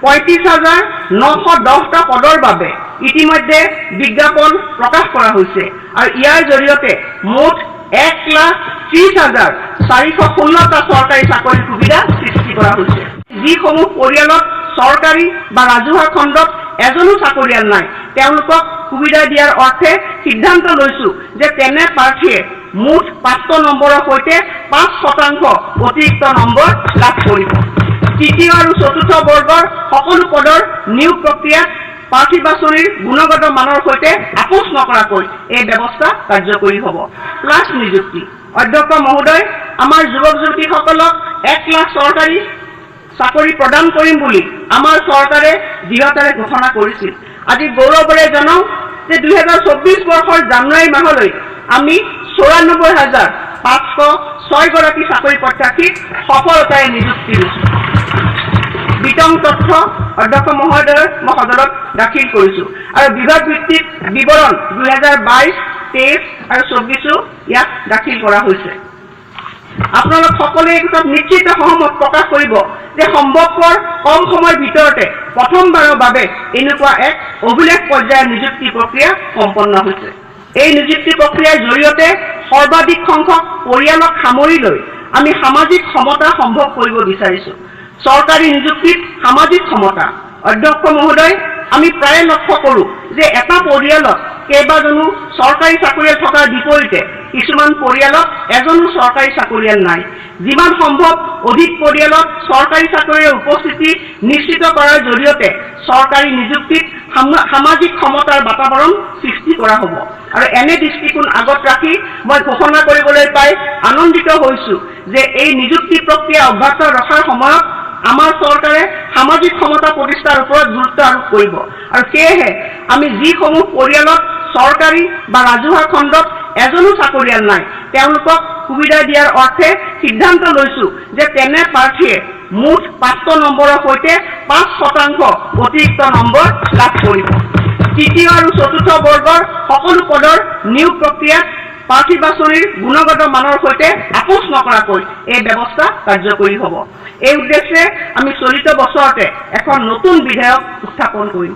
35,910টা পদৰ বাবে ইতিমধ্যে বিজ্ঞাপন প্ৰকাশ কৰা হৈছে আৰু ইয়াৰ জৰিয়তে মুঠ 1,30,416টা চৰকাৰী চাকৰিৰ সুবিধা সৃষ্টি কৰা হৈছে। যিসমূহ পৰিয়ালত চৰকাৰী বা ৰাজহুৱা খণ্ডত এজনো চাকৰিয়াল নাই, তেওঁলোকক সুবিধা দিয়াৰ অৰ্থে সিদ্ধান্ত লৈছো যে তেনে প্ৰাৰ্থীয়ে মুঠ 500 নম্বৰৰ সৈতে 5% অতিৰিক্ত নম্বৰ লাভ কৰিব। তৃতীয় আৰু চতুৰ্থ বৰ্গৰ সকলো পদৰ নিয়োগ প্ৰক্ৰিয়াত প্ৰাৰ্থী বাছনিৰ গুণগত মানৰ সৈতে আপোচ নকৰাকৈ এই ব্যৱস্থা কাৰ্যকৰী হ'ব। প্লাছ নিযুক্তি। অধ্যক্ষ মহোদয়, আমাৰ যুৱক যুৱতীসকলক 1 লাখ চৰকাৰী চাকৰি প্ৰদান কৰিম বুলি আমাৰ চৰকাৰে দৃঢ়তাৰে ঘোষণা কৰিছিল। আজি গৌৰৱেৰে জনাওঁ যে 2024 বৰ্ষৰ জানুৱাৰী মাহলৈ আমি 94,506 গৰাকী চাকৰি প্ৰত্যাশীক সফলতাৰে নিযুক্তি দিছোঁ। বিতং তথ্য অধ্যক্ষ মহোদয়ৰ মই সদনত দাখিল কৰিছোঁ আৰু বিভাগ ভিত্তিক বিৱৰণ 2022, 23 আৰু 24 ইয়াত দাখিল কৰা হৈছে। আপোনালোক সকলোৱে এই কথাত নিশ্চিত সহমত প্ৰকাশ কৰিব যে সম্ভৱপৰ কম সময়ৰ ভিতৰতে প্ৰথমবাৰৰ বাবে এনেকুৱা এক অভিলেখ পৰ্যায়ৰ নিযুক্তি প্ৰক্ৰিয়া সম্পন্ন হৈছে। এই নিযুক্তি প্ৰক্ৰিয়াৰ জৰিয়তে সৰ্বাধিক সংখ্যক পৰিয়ালক সামৰি লৈ আমি সামাজিক সমতা সম্ভৱ কৰিব বিচাৰিছোঁ। চৰকাৰী নিযুক্তিত সামাজিক সমতা। অধ্যক্ষ মহোদয়, আমি প্ৰায় লক্ষ্য কৰোঁ যে এটা পৰিয়ালত কেইবাজনো চৰকাৰী চাকৰিয়াল থকাৰ বিপৰীতে কিছুমান পৰিয়ালত এজনো চৰকাৰী চাকৰিয়াল নাই। যিমান সম্ভৱ অধিক পৰিয়ালত চৰকাৰী চাকৰিৰ উপস্থিতি নিশ্চিত কৰাৰ জৰিয়তে চৰকাৰী নিযুক্তিত সামাজিক সমতাৰ বাতাবৰণ সৃষ্টি কৰা হ'ব আৰু এনে দৃষ্টিকোণ আগত ৰাখি মই ঘোষণা কৰিবলৈ পাই আনন্দিত হৈছোঁ যে এই নিযুক্তি প্ৰক্ৰিয়া অব্যাহত ৰখাৰ সময়ত আমাৰ চৰকাৰে সামাজিক সমতা প্ৰতিষ্ঠাৰ ওপৰত গুৰুত্ব আৰোপ কৰিব আৰু সেয়েহে আমি যিসমূহ পৰিয়ালত চৰকাৰী বা ৰাজহুৱা খণ্ডত এজনো চাকৰিয়াল নাই, তেওঁলোকক সুবিধা দিয়াৰ অৰ্থে সিদ্ধান্ত লৈছো যে তেনে প্ৰাৰ্থীয়ে মুঠ 500 নম্বৰৰ সৈতে 5% অতিৰিক্ত নম্বৰ লাভ কৰিব। তৃতীয় আৰু চতুৰ্থ বৰ্গৰ সকলো পদৰ নিয়োগ প্ৰক্ৰিয়াত প্ৰাৰ্থী বাছনিৰ গুণগত মানৰ সৈতে আপোচ নকৰাকৈ এই ব্যৱস্থা কাৰ্যকৰী হ'ব। এই উদ্দেশ্যে আমি চলিত বছৰতে এখন নতুন বিধেয়ক উত্থাপন কৰিম।